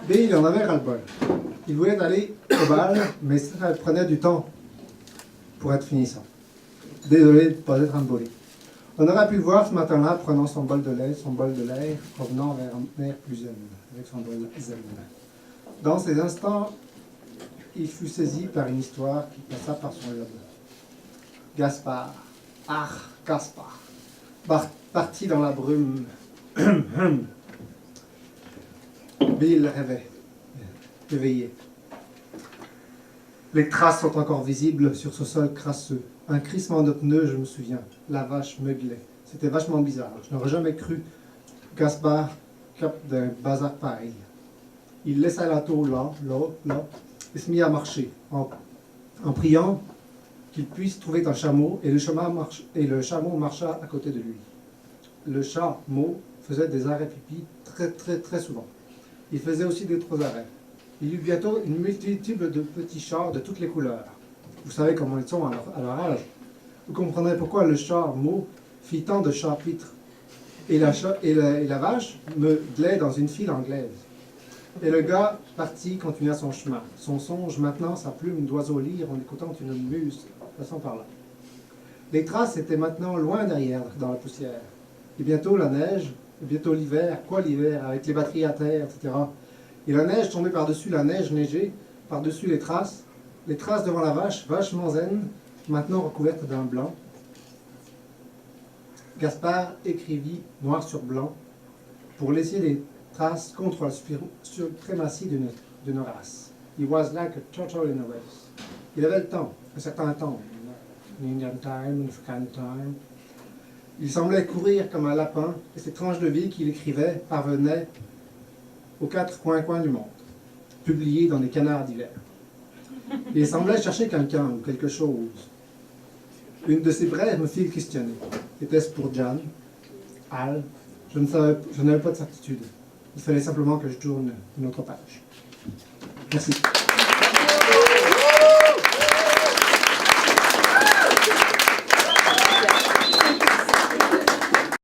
Bill en avait ras-le-bol. Il voulait aller au bal, mais ça prenait du temps pour être finissant. Désolé de ne pas être emballé. On aurait pu le voir ce matin-là prenant son bol de lait, revenant vers un air plus zen, avec son bol zen. Dans ces instants, il fut saisi par une histoire qui passa par son lobe. Gaspard, Gaspard, parti dans la brume. Bill rêvait, éveillé. Les traces sont encore visibles sur ce sol crasseux. Un crissement de pneus, je me souviens. La vache meuglait. C'était vachement bizarre. Je n'aurais jamais cru Gaspard cap d'un bazar pareil. Il laissa la tôle là, et se mit à marcher, en priant qu'il puisse trouver un chameau, et le chameau marcha à côté de lui. Le chameau faisait des arrêts pipi très souvent. Il faisait aussi des trop arrêts. Il eut bientôt une multitude de petits chats de toutes les couleurs. Vous savez comment ils sont à leur âge. Vous comprendrez pourquoi le chameau fit tant de chapitres. Et la vache meuglait dans une file anglaise. Et le gars parti continua son chemin. Son songe maintenant, sa plume d'oiseau lire en écoutant une muse passant par là. Les traces étaient maintenant loin derrière, dans la poussière. Et bientôt la neige, et bientôt l'hiver, avec les batteries à terre, etc. Et la neige tombait par-dessus la neige neigée, par-dessus les traces devant la vache, vachement zen, maintenant recouverte d'un blanc. Gaspard écrivit noir sur blanc pour laisser des traces contre la suprématie d'une race. He was like a turtle in a race. Il avait le temps, un certain temps, in Indian time, in African time. Il semblait courir comme un lapin, et ces tranches de vie qu'il écrivait parvenaient aux quatre coins du monde, publiées dans des canards divers. Il semblait chercher quelqu'un ou quelque chose. Une de ses brèves me fit questionner. Était-ce pour Jan? Al? Je n'avais pas de certitude. Il fallait simplement que je tourne une autre page. Merci.